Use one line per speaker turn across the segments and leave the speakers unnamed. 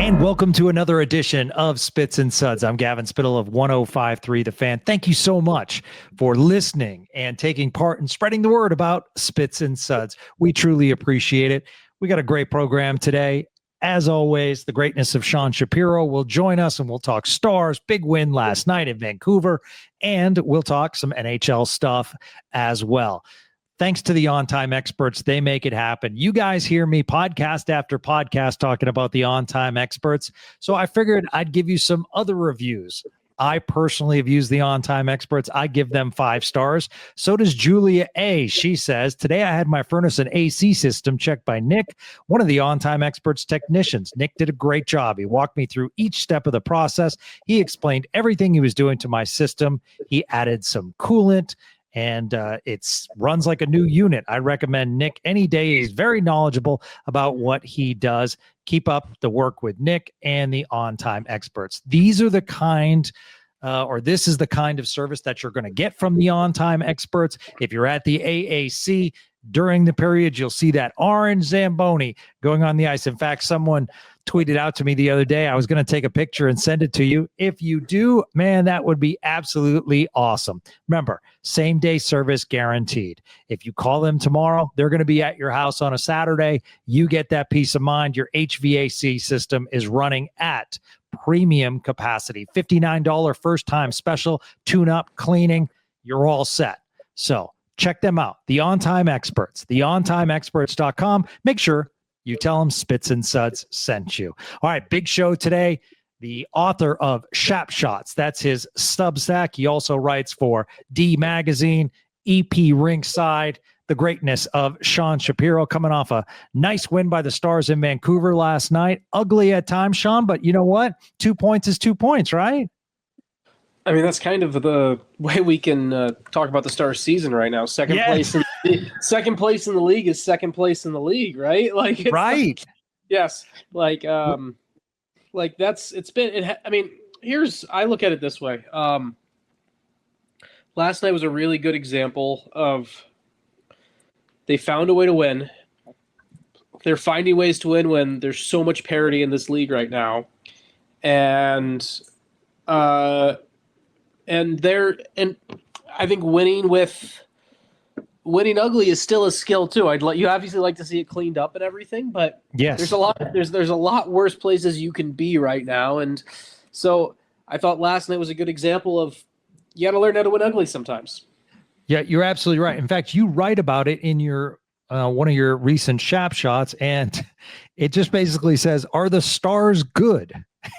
And welcome to another edition of Spits and Suds. I'm Gavin Spittle of 105.3 The Fan. Thank you so much for listening and taking part in spreading the word about Spits and Suds. We truly appreciate it. We got a great program today. As always, the greatness of Sean Shapiro will join us and we'll talk Stars, big win last night in Vancouver, and we'll talk some NHL stuff as well. Thanks to the on-time experts. They make it happen. You guys hear me podcast after podcast talking about the on-time experts. So I figured I'd give you some other reviews. I personally have used the on-time experts. I give them 5 stars. So does Julia A. She says, today I had my furnace and AC system checked by Nick, one of the on-time experts technicians. Nick did a great job. He walked me through each step of the process. He explained everything he was doing to my system. He added some coolant, and it runs like a new unit. I recommend Nick any day. He's very knowledgeable about what he does. Keep up the work with Nick and the on-time experts. These are the kind, this is the kind of service that you're going to get from the on-time experts. If you're at the AAC during the period, you'll see that orange Zamboni going on the ice. In fact, someone tweeted out to me the other day. I was going to take a picture and send it to you. If you do, man, that would be absolutely awesome. Remember, same day service guaranteed. If you call them tomorrow, they're going to be at your house on a Saturday. You get that peace of mind. Your HVAC system is running at premium capacity. $59 first time special, tune up, cleaning. You're all set. So check them out. The On-Time Experts, theontimeexperts.com. Make sure you tell them Spits and Suds sent you. All right, big show today. The author of Shap Shots, that's his Substack. He also writes for D Magazine, EP Rinkside. The greatness of Sean Shapiro coming off a nice win by the Stars in Vancouver last night. Ugly at times, Sean, but you know what? 2 points is 2 points, right?
I mean, that's kind of the way we can talk about the Stars season right now. Second place in the league is second place in the league, right? Like, it's
right.
Yes. I look at it this way. Last night was a really good example of they found a way to win. They're finding ways to win when there's so much parity in this league right now. And I think winning ugly is still a skill too. You obviously like to see it cleaned up and everything, but
yes,
there's a lot worse places you can be right now. And so I thought last night was a good example of you got to learn how to win ugly sometimes. Yeah,
you're absolutely right. In fact, you write about it in your one of your recent Shap Shots, and it just basically says, "Are the Stars good?"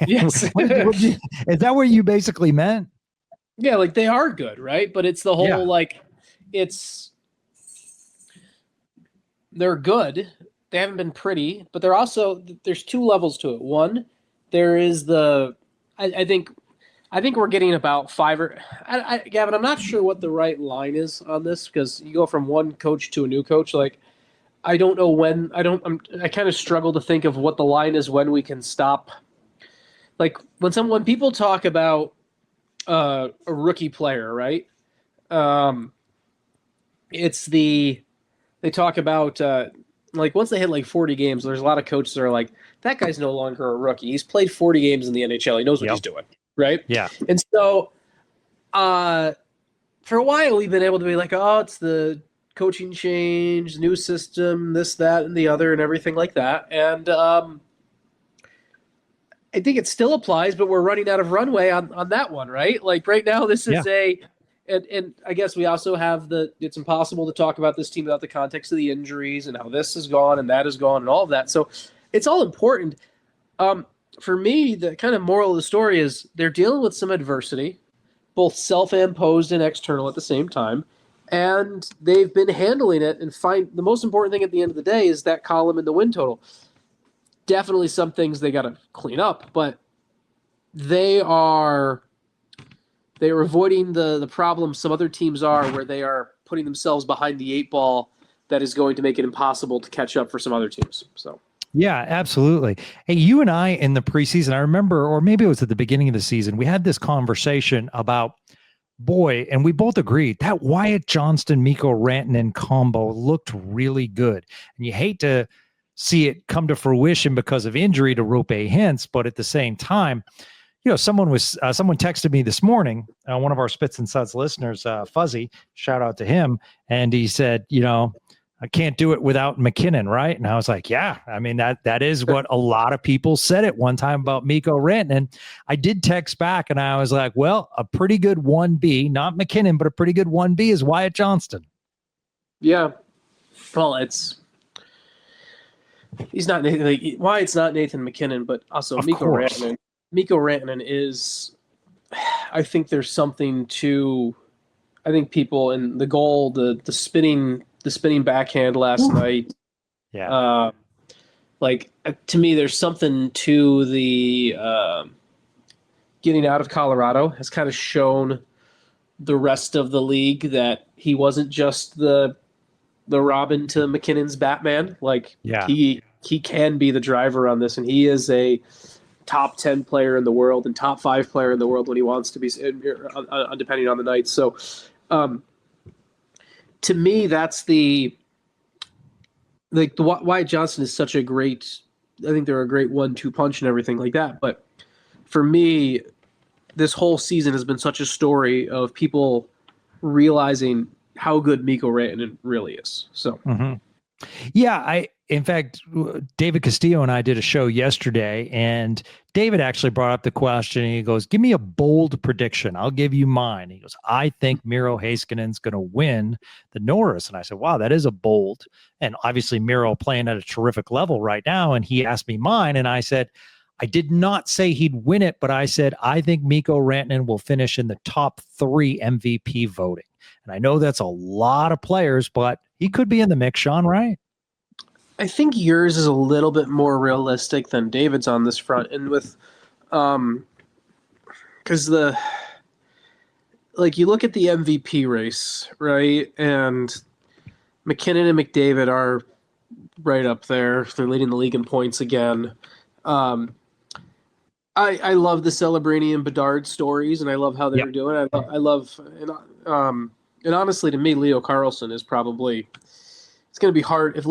Yes,
is that what you basically meant?
Yeah, like they are good, right? But it's the whole they're good. They haven't been pretty, but there's 2 levels to it. One, there is I think we're getting about 5 or Gavin, I'm not sure what the right line is on this because you go from one coach to a new coach. Like, I don't know when. I kind of struggle to think of what the line is when we can stop. Like when people talk about a rookie player, right? They talk about once they hit like 40 games, there's a lot of coaches that are like, that guy's no longer a rookie. He's played 40 games in the NHL. He knows what he's doing, right?
Yeah.
And so for a while we've been able to be like, oh, it's the coaching change, new system, this, that, and the other, and everything like that. And I think it still applies, but we're running out of runway on that one, right? Like right now, this is and I guess we also have it's impossible to talk about this team without the context of the injuries and how this is gone and that is gone and all of that. So it's all important. For me, the kind of moral of the story is they're dealing with some adversity, both self-imposed and external at the same time. And they've been handling it and the most important thing at the end of the day is that column in the win total. Definitely some things they got to clean up, but they are avoiding the problem some other teams are, where they are putting themselves behind the 8 ball that is going to make it impossible to catch up for some other teams. So
yeah, absolutely. Hey, you and I in the preseason, I remember, or maybe it was at the beginning of the season, we had this conversation about, and we both agreed that Wyatt Johnston, Mikko Rantanen combo looked really good. And you hate to see it come to fruition because of injury to Roope Hintz, but at the same time, someone texted me this morning, one of our Spits and Suds listeners, Fuzzy, shout out to him, and he said, I can't do it without McKinnon, right? And I was like, yeah, I mean, that is what a lot of people said at one time about Mikko Rantanen. I did text back and I was like, well, a pretty good 1B, not McKinnon, but a pretty good 1B is Wyatt Johnston.
Yeah. Well, he's not Wyatt's not Nathan McKinnon, but also Mikko Rantanen. Mikko Rantanen is, I think there's something to, I think people in the goal, the spinning backhand last night.
Yeah.
To me, there's something to the getting out of Colorado has kind of shown the rest of the league that he wasn't just the Robin to McKinnon's Batman. He can be the driver on this, and he is a top 10 player in the world and top 5 player in the world when he wants to be, depending on the night. So, to me, that's the Wyatt Johnston is such a great, I think they're a great 1-2 punch and everything like that. But for me, this whole season has been such a story of people realizing how good Mikko Rantanen really is. So,
yeah, in fact, David Castillo and I did a show yesterday, and David actually brought up the question. And he goes, give me a bold prediction. I'll give you mine. He goes, I think Miro Heiskanen's going to win the Norris. And I said, wow, that is a bold. And obviously Miro playing at a terrific level right now. And he asked me mine. And I said, I did not say he'd win it, but I said, I think Mikko Rantanen will finish in the top 3 MVP voting. And I know that's a lot of players, but he could be in the mix, Sean, right?
I think yours is a little bit more realistic than David's on this front. And with, because you look at the MVP race, right? And McKinnon and McDavid are right up there. They're leading the league in points again. I love the Celebrini and Bedard stories, and I love how they're doing. I love, and honestly, to me, Leo Carlsson is probably, it's going to be hard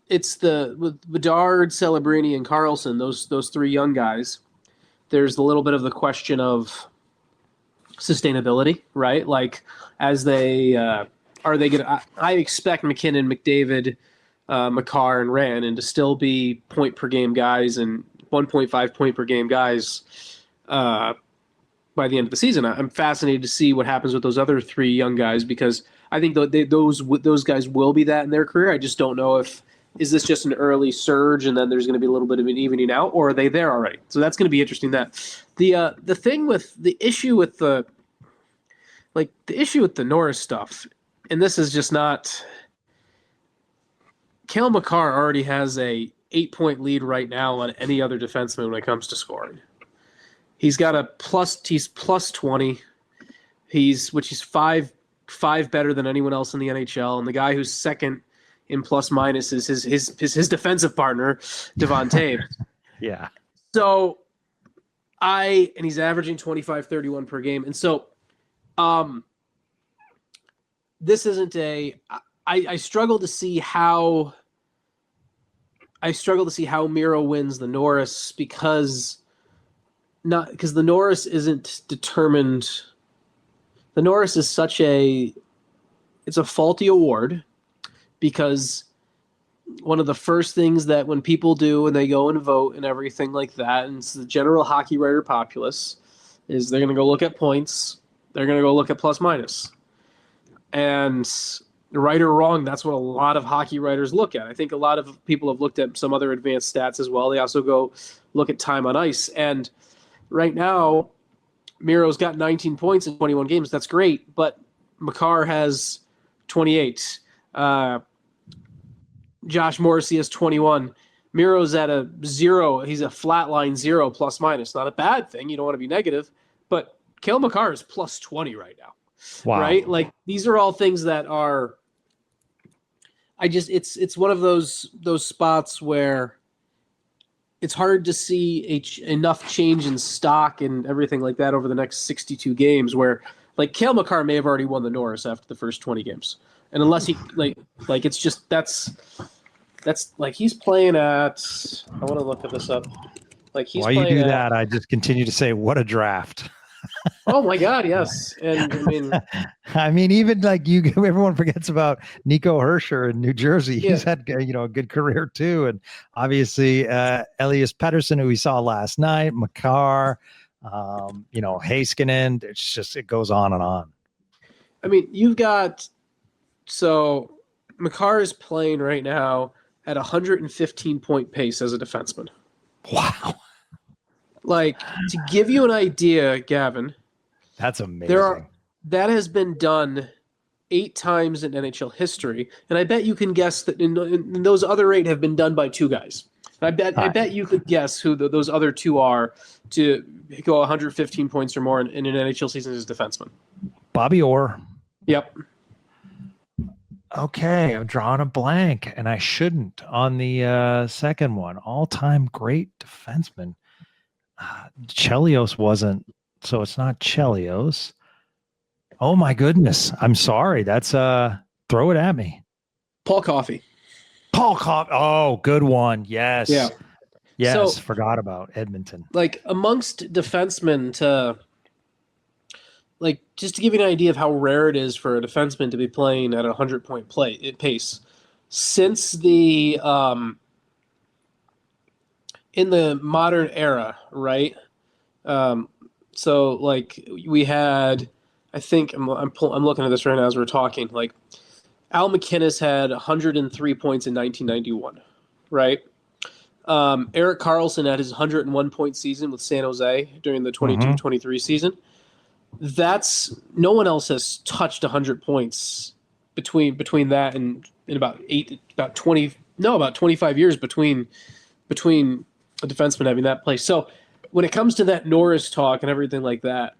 it's with Bedard, Celebrini, and Carlson, those 3 young guys. There's a little bit of the question of sustainability, right? Like, as they are they going to? I expect McKinnon, McDavid, Makar, and Rantanen to still be point per game guys and 1.5 point per game guys by the end of the season. I'm fascinated to see what happens with those other 3 young guys, because I think those guys will be that in their career. I just don't know if. Is this just an early surge and then there's going to be a little bit of an evening out, or are they there already? So that's going to be interesting. That the thing with the issue with the Norris stuff, and this is just not. Cale Makar already has a 8-point lead right now on any other defenseman when it comes to scoring. He's got he's plus 20. He's 5 better than anyone else in the NHL, and the guy who's second in plus minus is his defensive partner, Devon Toews.
Yeah.
So and he's averaging 25-31 per game. And so this isn't I struggle to see how Miro wins the Norris, because the Norris isn't determined. The Norris is it's a faulty award, because one of the first things that when people do when they go and vote and everything like that, and it's the general hockey writer populace, is they're going to go look at points. They're going to go look at plus minus. And right or wrong, that's what a lot of hockey writers look at. I think a lot of people have looked at some other advanced stats as well. They also go look at time on ice. And right now, Miro's got 19 points in 21 games. That's great. But Makar has 28. Josh Morrissey has 21. Miro's at a 0. He's a flatline 0 plus minus. Not a bad thing. You don't want to be negative. But Cale Makar is plus 20 right now.
Wow.
Right? Like, these are all things that are it's one of those spots where it's hard to see enough change in stock and everything like that over the next 62 games, where like Cale Makar may have already won the Norris after the first 20 games. And unless he it's just That's like he's playing at. I want to look this up. Like he's
While you
playing
do
at,
that, I just continue to say, what a draft.
Oh my God, yes. And I mean,
I mean, even like everyone forgets about Nico Herscher in New Jersey.
Yeah.
He's had, a good career too. And obviously, Elias Pettersson, who we saw last night, Makar, Heiskanen. It's just, it goes on and on.
I mean, you've got, so Makar is playing right now at 115-point pace as a defenseman.
Wow.
Like, to give you an idea, Gavin,
that's amazing.
That has been done 8 times in NHL history, and I bet you can guess that in those other 8 have been done by 2 guys. And I bet you could guess who those other 2 are to go 115 points or more in an NHL season as a defenseman.
Bobby Orr.
Yep.
Okay, I'm drawing a blank, and I shouldn't on the second one. All-time great defenseman. Chelios wasn't, so it's not Chelios. Oh my goodness. I'm sorry. That's throw it at me.
Paul Coffey.
Oh, good one. Yes.
Yeah.
Yes. So, forgot about Edmonton.
Like amongst defensemen just to give you an idea of how rare it is for a defenseman to be playing at a 100-point pace since the in the modern era, right? So like we had, I think I'm looking at this right now as we're talking. Like Al McInnes had 103 points in 1991, right? Erik Karlsson had his 101-point season with San Jose during the 22-23 season. That's no one else has touched 100 points between that and in about 25 years between a defenseman having that place. So when it comes to that Norris talk and everything like that,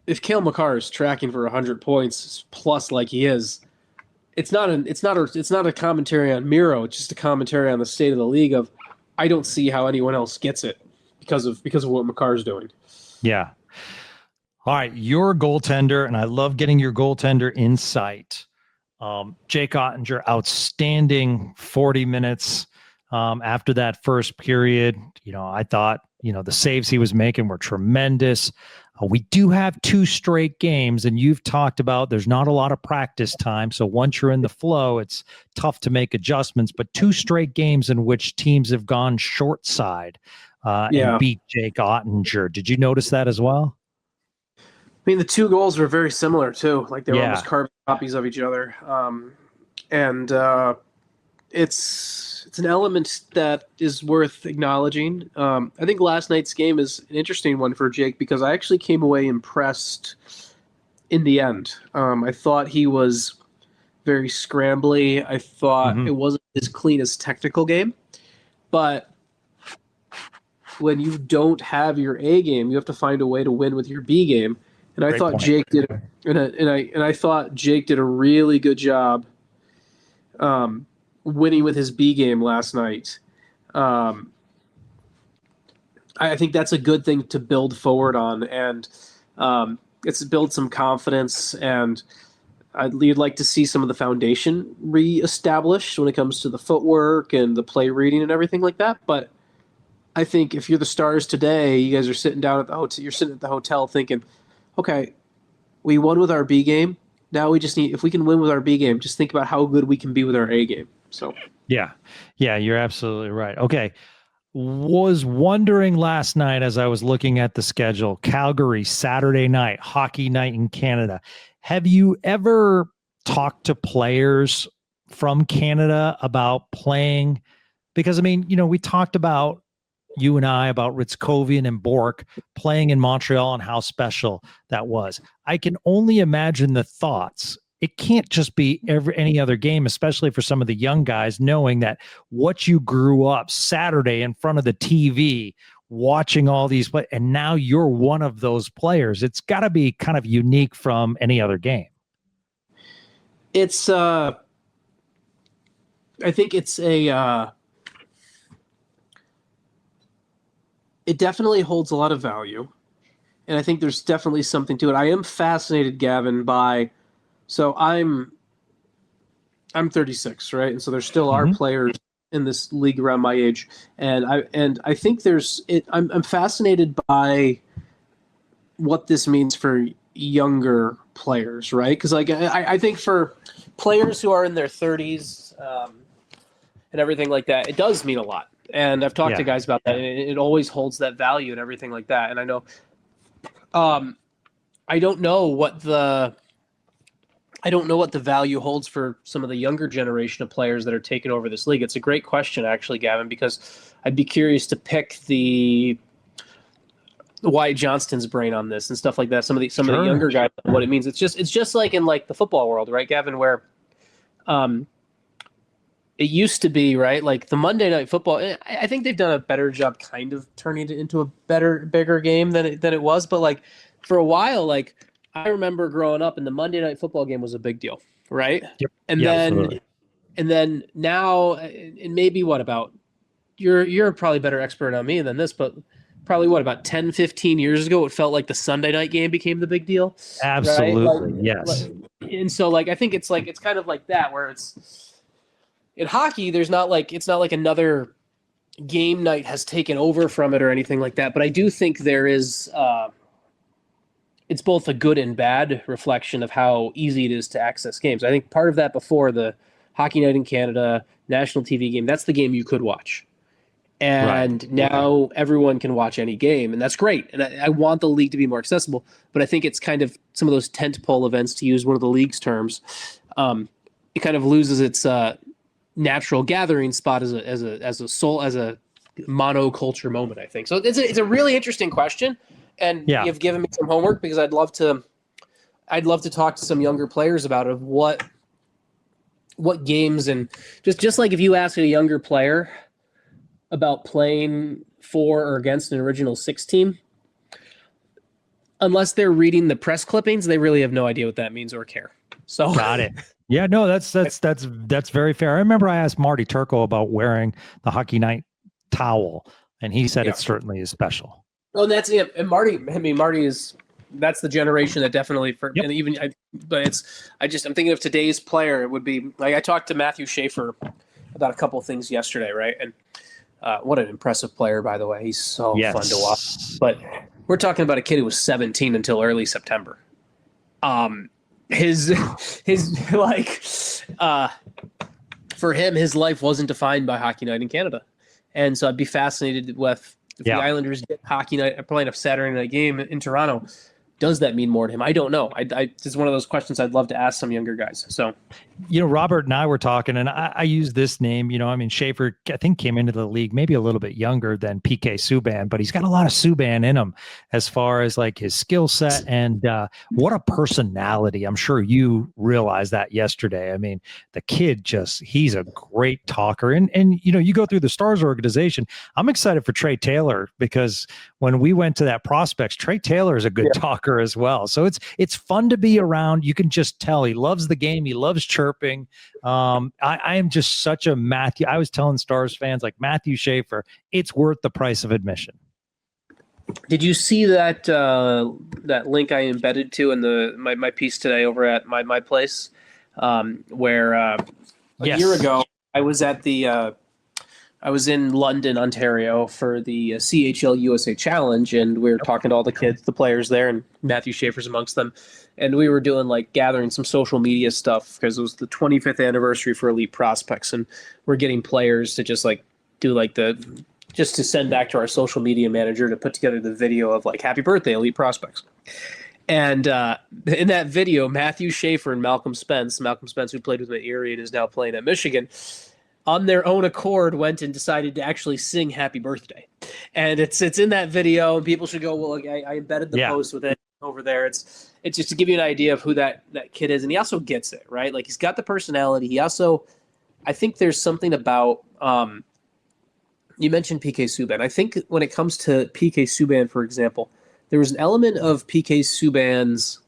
if Cale Makar is tracking for 100 points plus like he is, it's not a commentary on Miro. It's just a commentary on the state of the league. Of I don't see how anyone else gets it because of what Makar's doing.
Yeah. All right, your goaltender, and I love getting your goaltender insight. Jake Oettinger, outstanding 40 minutes after that first period. I thought, the saves he was making were tremendous. We do have 2 straight games, and you've talked about there's not a lot of practice time. So once you're in the flow, it's tough to make adjustments. But 2 straight games in which teams have gone short side and beat Jake Oettinger. Did you notice that as well?
I mean, the 2 goals were very similar too. Like they were almost carbon copies of each other. And it's an element that is worth acknowledging. I think last night's game is an interesting one for Jake because I actually came away impressed in the end. I thought he was very scrambly. I thought it wasn't his cleanest technical game, but when you don't have your A game, you have to find a way to win with your B game. And I thought Jake did, and I thought Jake did a really good job winning with his B game last night. I think that's a good thing to build forward on, and it's build some confidence. And you'd like to see some of the foundation reestablished when it comes to the footwork and the play reading and everything like that. But I think if you're the Stars today, you guys are sitting down at the hotel. You're sitting at the hotel thinking, okay, we won with our B game. Now we just need, if we can win with our B game, just think about how good we can be with our A game. So
yeah, you're absolutely right. Okay, was wondering last night as I was looking at the schedule, Calgary Saturday night, hockey night in Canada. Have you ever talked to players from Canada about playing? Because I mean, we talked about, you and I, about Hryckowian and Bork playing in Montreal and how special that was. I can only imagine the thoughts. It can't just be any other game, especially for some of the young guys, knowing that what you grew up Saturday in front of the TV, watching all these play, and now you're one of those players. It's got to be kind of unique from any other game.
It's, I think it's it definitely holds a lot of value, and I think there's definitely something to it. I am fascinated, Gavin, by, so I'm I'm 36, right? And so there still are
Mhm.
players in this league around my age, and I think I'm fascinated by what this means for younger players, right? Because like I think for players who are in their 30s and everything like that, it does mean a lot. And I've talked to
Yeah.
guys about that, and it always holds that value and everything like that. And I know, I don't know what the value holds for some of the younger generation of players that are taking over this league. It's a great question, actually, Gavin, because I'd be curious to pick the Wyatt Johnston's brain on this and stuff like that. Some of the younger guys, what it means. It's just like in like the football world, right, Gavin, where it used to be, right, like the Monday Night Football. I think they've done a better job kind of turning it into a bigger game than it was. But like for a while, like I remember growing up and the Monday Night Football game was a big deal, right?
Yep.
And
Yeah,
then
absolutely.
and then now, and maybe what about you're probably a better expert on me than this, but probably what about 10, 15 years ago, it felt like the Sunday night game became the big deal, right?
Absolutely. Yes.
And so like I think it's kind of like that where it's in hockey. It's not like another game night has taken over from it or anything like that. But I do think there is. It's both a good and bad reflection of how easy it is to access games. I think part of that before the Hockey Night in Canada national TV game, that's the game you could watch. And now everyone can watch any game, and that's great. And I want the league to be more accessible, but I think it's kind of some of those tentpole events, to use one of the league's terms. It kind of loses its natural gathering spot as a monoculture moment, I think. So it's a really interesting question, and you've given me some homework because I'd love to talk to some younger players about it, of what games, and just like if you ask a younger player about playing for or against an original six team, unless they're reading the press clippings, they really have no idea what that means or care. So
got it. Yeah, no, that's very fair. I remember I asked Marty Turco about wearing the Hockey Night towel, and he said it certainly is special.
Oh, and that's it. And Marty is, that's the generation that definitely and even but I'm thinking of today's player. It would be like I talked to Matthew Schaefer about a couple of things yesterday, right? And what an impressive player, by the way. He's so fun to watch. But we're talking about a kid who was 17 until early September. His like for him, his life wasn't defined by Hockey Night in Canada, and so I'd be fascinated with if the Islanders get Hockey Night playing a Saturday night game in Toronto. Does that mean more to him? I don't know. It's one of those questions I'd love to ask some younger guys. So,
Robert and I were talking, and I use this name. Schaefer, I think, came into the league maybe a little bit younger than PK Subban, but he's got a lot of Subban in him as far as like his skill set and what a personality. I'm sure you realized that yesterday. I mean, the kid he's a great talker. And you go through the Stars organization. I'm excited for Trey Taylor because when we went to that prospects, Trey Taylor is a good talker as well. So it's fun to be around. You can just tell he loves the game. He loves chirping. I am just such a Matthew. I was telling Stars fans like Matthew Schaefer, it's worth the price of admission.
Did you see that that link I embedded to in my piece today over at my place, where a year ago I was at I was in London, Ontario for the CHL USA Challenge, and we were talking to all the kids, the players there, and Matthew Schaefer's amongst them. And we were doing like gathering some social media stuff because it was the 25th anniversary for Elite Prospects, and we're getting players to just like do like just to send back to our social media manager to put together the video of like happy birthday Elite Prospects. And in that video, Matthew Schaefer and Malcolm Spence, who played with me at Erie and is now playing at Michigan, on their own accord went and decided to actually sing happy birthday. And it's in that video, and people should go, well, I embedded the post with it over there. It's just to give you an idea of who that kid is. And he also gets it, right? Like he's got the personality. He also, I think there's something about, you mentioned PK Subban. I think when it comes to PK Subban, for example, there was an element of PK Subban's,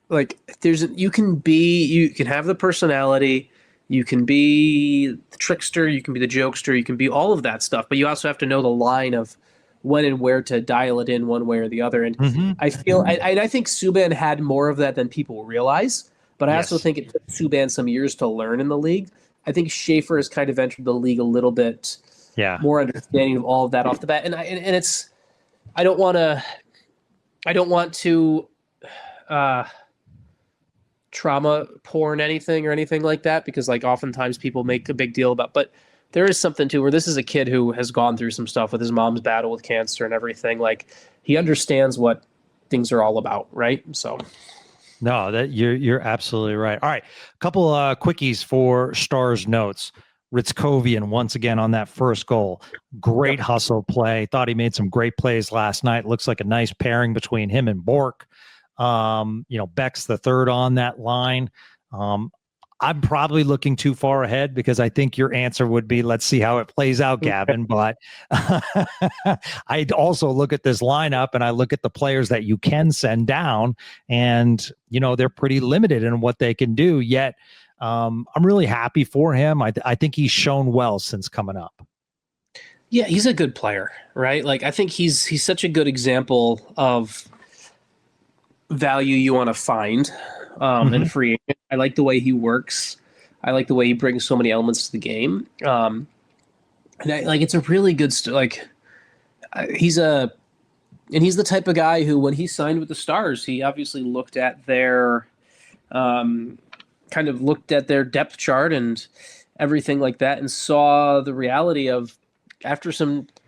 like you can have the personality, you can be the trickster, you can be the jokester, you can be all of that stuff, but you also have to know the line of when and where to dial it in one way or the other. And I feel, I think Subban had more of that than people realize, but I also think it took Subban some years to learn in the league. I think Schaefer has kind of entered the league a little bit more understanding of all of that off the bat. And it's, I don't want to trauma porn anything or anything like that, because like oftentimes people make a big deal about, but there is something too where this is a kid who has gone through some stuff with his mom's battle with cancer and everything. Like he understands what things are all about, right? So
no, that you're absolutely right. All right, a couple quickies for Stars notes. Hryckowian once again on that first goal. Great hustle play. Thought he made some great plays last night. Looks like a nice pairing between him and Bork. Beck's the third on that line. I'm probably looking too far ahead because I think your answer would be, let's see how it plays out, Gavin. But I also look at this lineup and I look at the players that you can send down, and, they're pretty limited in what they can do. Yet I'm really happy for him. I think he's shown well since coming up.
Yeah, he's a good player, right? Like I think he's such a good example of value you want to find in free agent. I like the way he works. I like the way he brings so many elements to the game. And it's a really good he's the type of guy who, when he signed with the Stars, he obviously looked at their depth chart and everything like that, and saw the reality of, after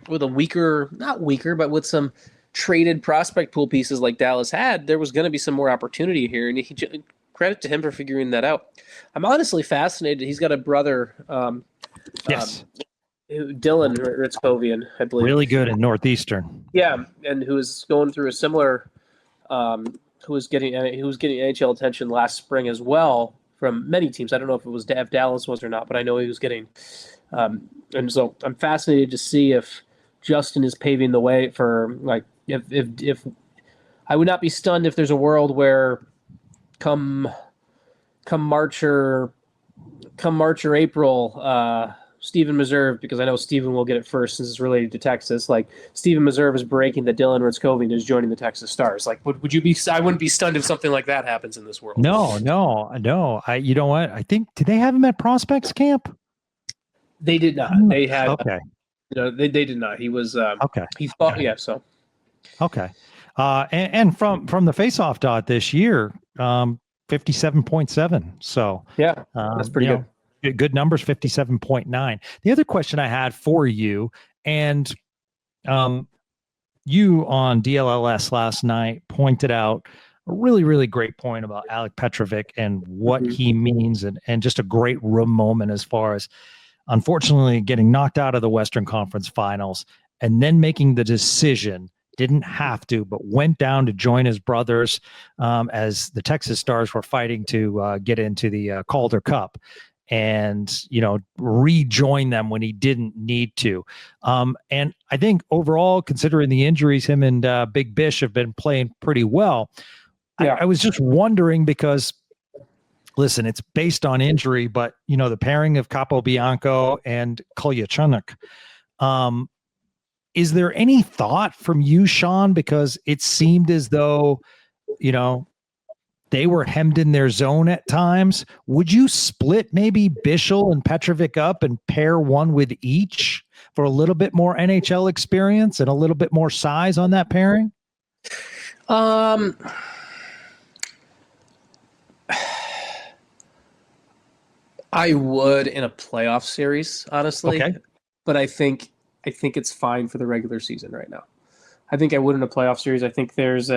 with some traded prospect pool pieces like Dallas had, there was going to be some more opportunity here, and credit to him for figuring that out. I'm honestly fascinated. He's got a brother, Dylan Hryckowian, I believe.
Really good in Northeastern.
Yeah, and who is going through a similar, who was getting NHL attention last spring as well from many teams. I don't know if Dallas was or not, but I know he was getting. And so I'm fascinated to see if Justin is paving the way for, like, if I would not be stunned if there's a world where come March or April, Steven Meserve, because I know Steven will get it first since it's related to Texas. Like, Steven Meserve is breaking that Dylan Hryckowian is joining the Texas Stars. Like, would you be? I wouldn't be stunned if something like that happens in this world.
No. You know what? I think, did they have him at prospects camp?
They did not. They had.
Okay.
They did not. He was.
Okay.
He thought. Yeah. So.
Okay. And from the faceoff dot this year, 57.7. So
yeah, that's pretty good.
Good numbers, 57.9. The other question I had for you, and you on DLLS last night pointed out a really, really great point about Alec Petrovic and what he means, and just a great room moment as far as, unfortunately, getting knocked out of the Western Conference Finals and then making the decision, didn't have to, but went down to join his brothers as the Texas Stars were fighting to get into the Calder Cup, and, rejoin them when he didn't need to. And I think overall, considering the injuries, him and Big Bish have been playing pretty well. Yeah. I was just wondering, because, listen, it's based on injury, but, the pairing of Capobianco and Kolyachunuk, is there any thought from you, Sean? Because it seemed as though, they were hemmed in their zone at times. Would you split maybe Bischel and Petrovic up and pair one with each for a little bit more NHL experience and a little bit more size on that pairing?
I would in a playoff series, honestly.
Okay.
But I think it's fine for the regular season right now. I think I would in a playoff series. I think there's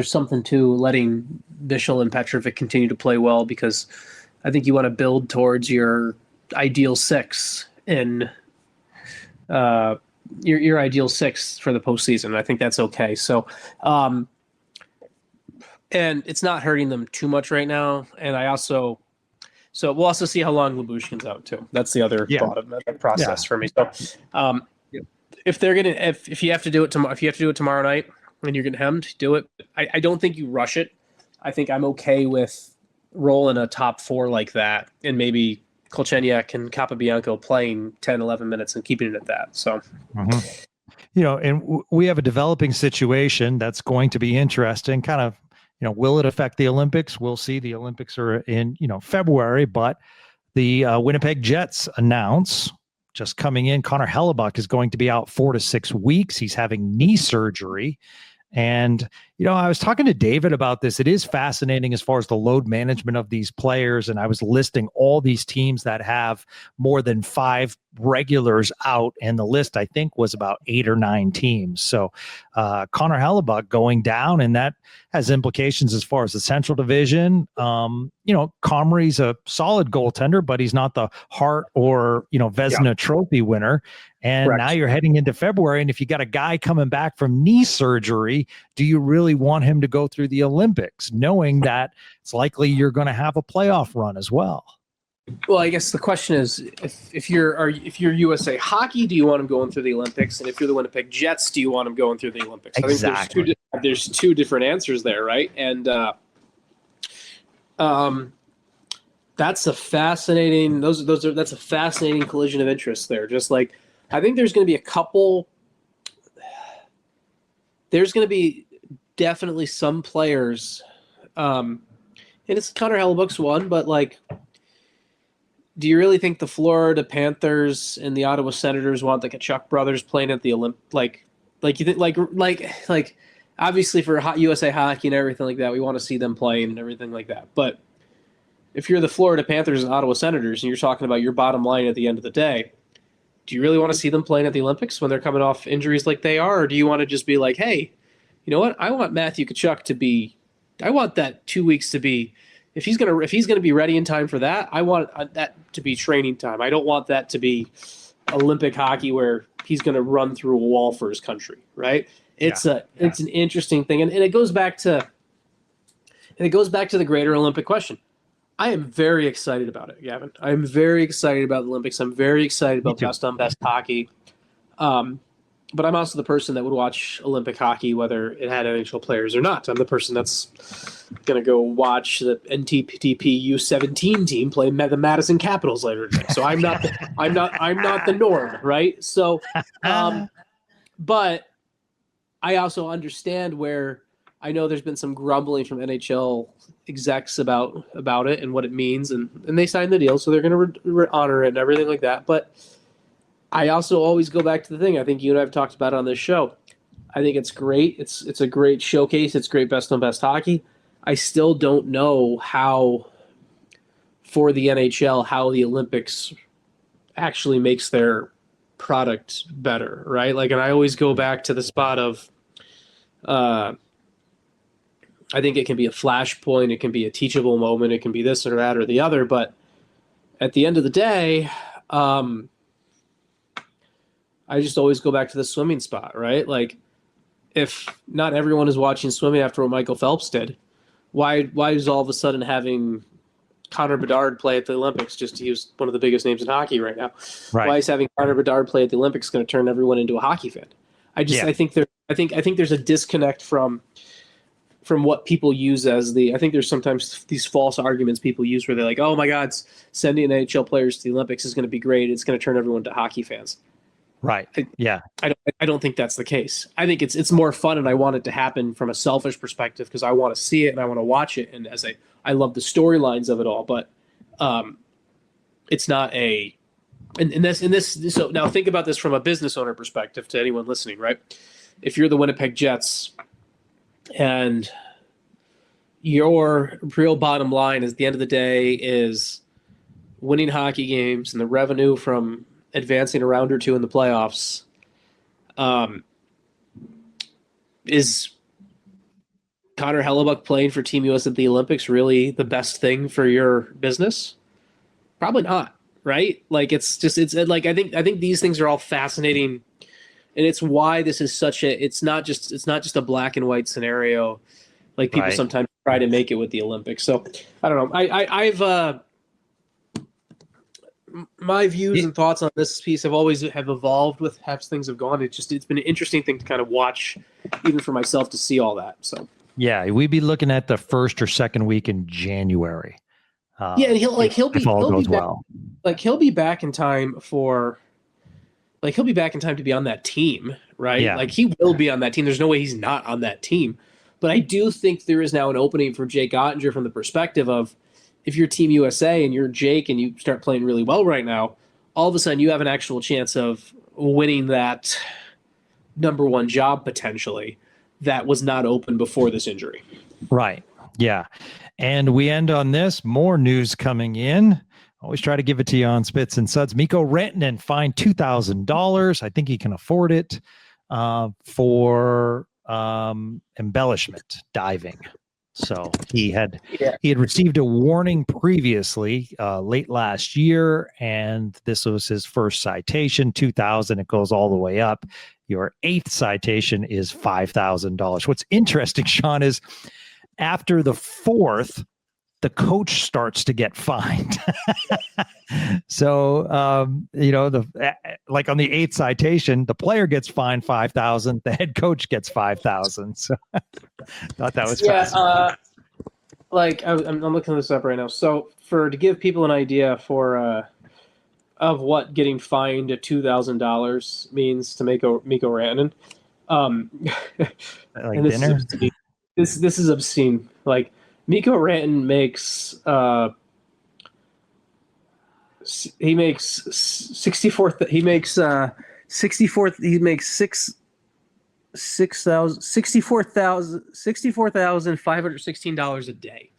something to letting Bischel and Petrovic continue to play well, because I think you want to build towards your ideal six in your ideal six for the postseason. I think that's okay. So, and it's not hurting them too much right now. And so we'll also see how long Lyubushkin's out too. That's the other thought of that process for me. So, if you have to do it tomorrow night and you're getting hemmed, do it. I don't think you rush it. I think I'm okay with rolling a top four like that, and maybe Kolchenyuk and Capobianco playing 10, 11 minutes and keeping it at that. So,
and we have a developing situation that's going to be interesting. Kind of, will it affect the Olympics? We'll see. The Olympics are in, February, but the Winnipeg Jets announce just coming in, Connor Hellebuyck is going to be out 4 to 6 weeks. He's having knee surgery. And, I was talking to David about this. It is fascinating as far as the load management of these players. And I was listing all these teams that have more than 5 regulars out. And the list, I think, was about 8 or 9 teams. So Connor Hellebuyck going down, and that has implications as far as the Central Division. Comrie's a solid goaltender, but he's not the Hart or, Vezina Trophy winner. And
Correct.
Now you're heading into February. And if you got a guy coming back from knee surgery, do you really want him to go through the Olympics, knowing that it's likely you're going to have a playoff run as well?
Well, I guess the question is, if you're USA Hockey, do you want him going through the Olympics? And if you're the Winnipeg Jets, do you want him going through the Olympics?
Exactly.
I think there's two different answers there, right? And that's a fascinating. That's a fascinating collision of interest there. Just like, I think there's going to be a couple. There's going to be definitely some players, and it's Connor Hellebuyck's one, but like, do you really think the Florida Panthers and the Ottawa Senators want the Tkachuk brothers playing at the Olympics? Like you think, like obviously for USA Hockey and everything like that, we want to see them playing and everything like that. But if you're the Florida Panthers and Ottawa Senators and you're talking about your bottom line at the end of the day, do you really want to see them playing at the Olympics when they're coming off injuries like they are? Or do you want to just be like, hey, you know what? I want Matthew Tkachuk to be – I want that 2 weeks to be – if he's gonna be ready in time for that, I want that to be training time. I don't want that to be Olympic hockey where he's going to run through a wall for his country, right? It's an interesting thing. And it goes back to the greater Olympic question. I am very excited about it, Gavin. I'm very excited about the Olympics. I'm very excited about best on best hockey. But I'm also the person that would watch Olympic hockey whether it had NHL players or not. I'm the person that's going to go watch the NTPTP U17 team play the Madison Capitals later today. So I'm not the norm, right? So, but I also understand where I know there's been some grumbling from NHL execs about it and what it means, and they signed the deal, so they're going to honor it and everything like that. But I also always go back to the thing. I think you and I have talked about it on this show. I think it's great. It's a great showcase. It's great best on best hockey. I still don't know how, for the NHL, how the Olympics actually makes their product better, right? Like, and I always go back to the spot of, I think it can be a flashpoint. It can be a teachable moment. It can be this or that or the other. But at the end of the day, I just always go back to the swimming spot, right? Like, if not everyone is watching swimming after what Michael Phelps did, why is all of a sudden having Connor Bedard play at the Olympics, just to use one of the biggest names in hockey right now? Right. Why is having Connor Bedard play at the Olympics going to turn everyone into a hockey fan? I think there's a disconnect from what people use as I think there's sometimes these false arguments people use where they're like, oh my God, sending NHL players to the Olympics is going to be great. It's going to turn everyone into hockey fans.
Right.
I don't think that's the case. I think it's more fun, and I want it to happen from a selfish perspective because I want to see it and I want to watch it, and as I love the storylines of it all. But it's not a and this. So now think about this from a business owner perspective to anyone listening, right? If you're the Winnipeg Jets and your real bottom line is, at the end of the day, is winning hockey games and the revenue from advancing a round or two in the playoffs, is Connor Hellebuyck playing for Team US at the Olympics really the best thing for your business? Probably not, right? Like, it's like, I think these things are all fascinating, and it's why this is it's not just a black and white scenario like people sometimes try to make it with the Olympics. So I don't know. I've my views and thoughts on this piece have evolved with how things have gone. It's been an interesting thing to kind of watch, even for myself, to see all that. So yeah,
we'd be looking at the first or second week in January.
And he'll be back in time to be on that team, right?
Yeah.
Like he will be on that team. There's no way he's not on that team. But I do think there is now an opening for Jake Oettinger from the perspective of if you're Team USA and you're Jake and you start playing really well right now, all of a sudden you have an actual chance of winning that number one job potentially that was not open before this injury.
Right. Yeah. And we end on this. More news coming in. Always try to give it to you on Spits and Suds. Mikko Rantanen fined $2,000. I think he can afford it for embellishment diving. So he had received a warning previously late last year, and this was his first citation. 2,000. It goes all the way up. Your eighth citation is $5,000. What's interesting, Sean, is after the fourth, the coach starts to get fined. So, like on the eighth citation, the player gets fined 5,000. The head coach gets 5,000. So thought that was fascinating.
I'm looking this up right now. So to give people an idea of what getting fined $2,000 means to Mikko Rantanen.
Like
and
dinner?
This is obscene. Like Mikko Rantanen makes he makes $64,516 a day.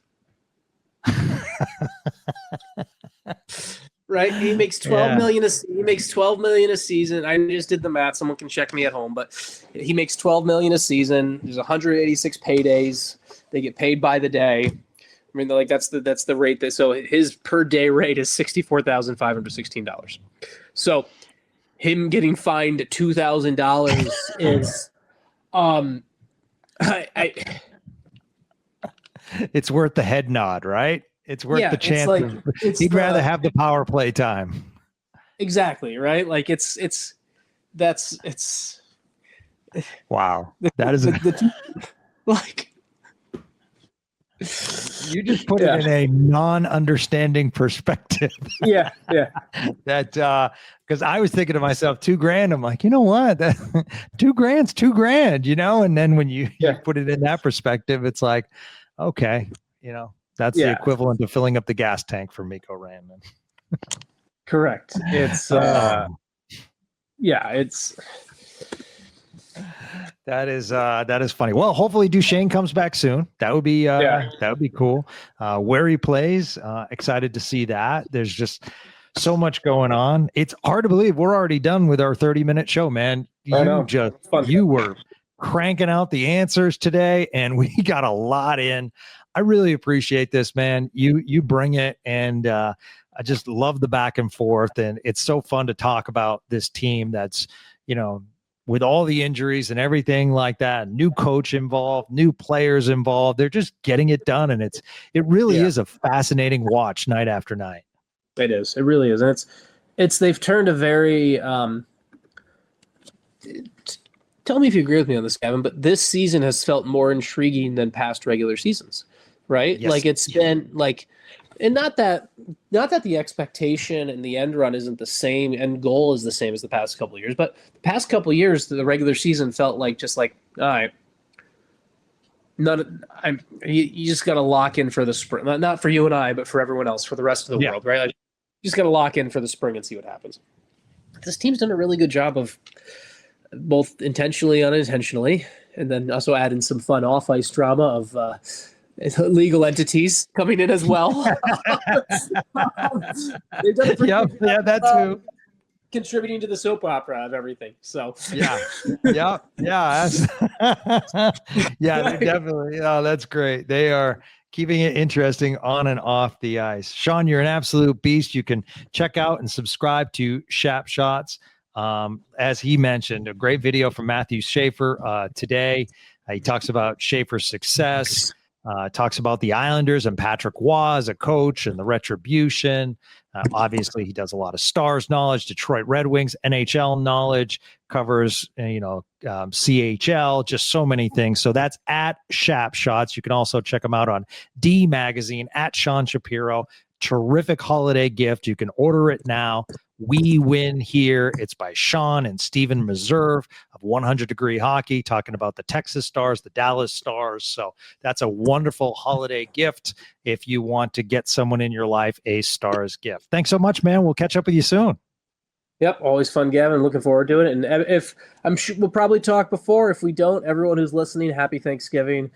Right? He makes 12 million. He makes 12 million a season. I just did the math. Someone can check me at home, but he makes 12 million a season. There's 186 paydays. They get paid by the day. I mean, like that's the rate so his per day rate is $64,516. So him getting fined $2,000 is
it's worth the head nod, right? It's worth the chance. He'd rather have the power play time.
Exactly, right? Like it's
wow. That is
like
you just put it in a non-understanding perspective.
Yeah.
That because I was thinking to myself, $2,000. I'm like, you know what? That $2,000's $2,000, you know. And then when you put it in that perspective, it's like, okay, you know, that's the equivalent of filling up the gas tank for Mikko Rantanen.
Correct. It's it's.
That is funny. Well, hopefully Duchesne comes back soon. That would be cool. Where he plays, excited to see that. There's just so much going on. It's hard to believe we're already done with our 30-minute show, man. You were cranking out the answers today, and we got a lot in. I really appreciate this, man. You bring it, and I just love the back and forth, and it's so fun to talk about this team that's, you know, with all the injuries and everything like that, new coach involved, new players involved, they're just getting it done. And it really is a fascinating watch night after night.
It is. It really is. And they've turned a very, tell me if you agree with me on this, Gavin, but this season has felt more intriguing than past regular seasons, right?
Yes.
Like it's been like, and not that the expectation and the end run isn't the same, end goal is the same as the past couple of years, but the past couple of years, the regular season felt like just like, all right, you just got to lock in for the spring, not for you and I, but for everyone else, for the rest of the world, right? Like, you just got to lock in for the spring and see what happens. This team's done a really good job of both intentionally, unintentionally, and then also add in some fun off-ice drama of legal entities coming in as well. They've done a pretty good job,
that too.
Contributing to the soap opera of everything. So
yeah, they definitely. Oh, that's great. They are keeping it interesting on and off the ice. Sean, you're an absolute beast. You can check out and subscribe to Shap Shots. As he mentioned, a great video from Matthew Schaefer today. He talks about Schaefer's success. Talks about the Islanders and Patrick Waugh as a coach and the retribution. Obviously, he does a lot of Stars knowledge, Detroit Red Wings, NHL knowledge, covers, CHL, just so many things. So that's at Shap Shots. You can also check him out on D Magazine, at Sean Shapiro. Terrific holiday gift. You can order it now. We Win Here. It's by Sean and Steven Meserve of 100 Degree Hockey, talking about the Texas Stars, the Dallas Stars. So that's a wonderful holiday gift if you want to get someone in your life a Stars gift. Thanks so much, man. We'll catch up with you soon.
Yep, always fun, Gavin. Looking forward to it. And if I'm sure we'll probably talk before. If we don't, everyone who's listening, happy Thanksgiving.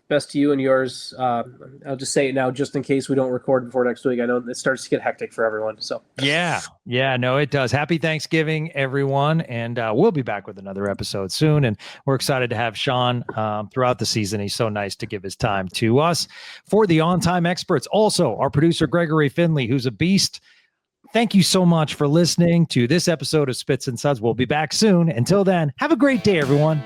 Best to you and yours. I'll just say it now, just in case we don't record before next week. I know it starts to get hectic for everyone. So
yeah, no, it does. Happy Thanksgiving, everyone, and we'll be back with another episode soon. And we're excited to have Sean throughout the season. He's so nice to give his time to us. For the on-time experts, also our producer Gregory Finley, who's a beast. Thank you so much for listening to this episode of Spits and Suds. We'll be back soon. Until then, have a great day, everyone.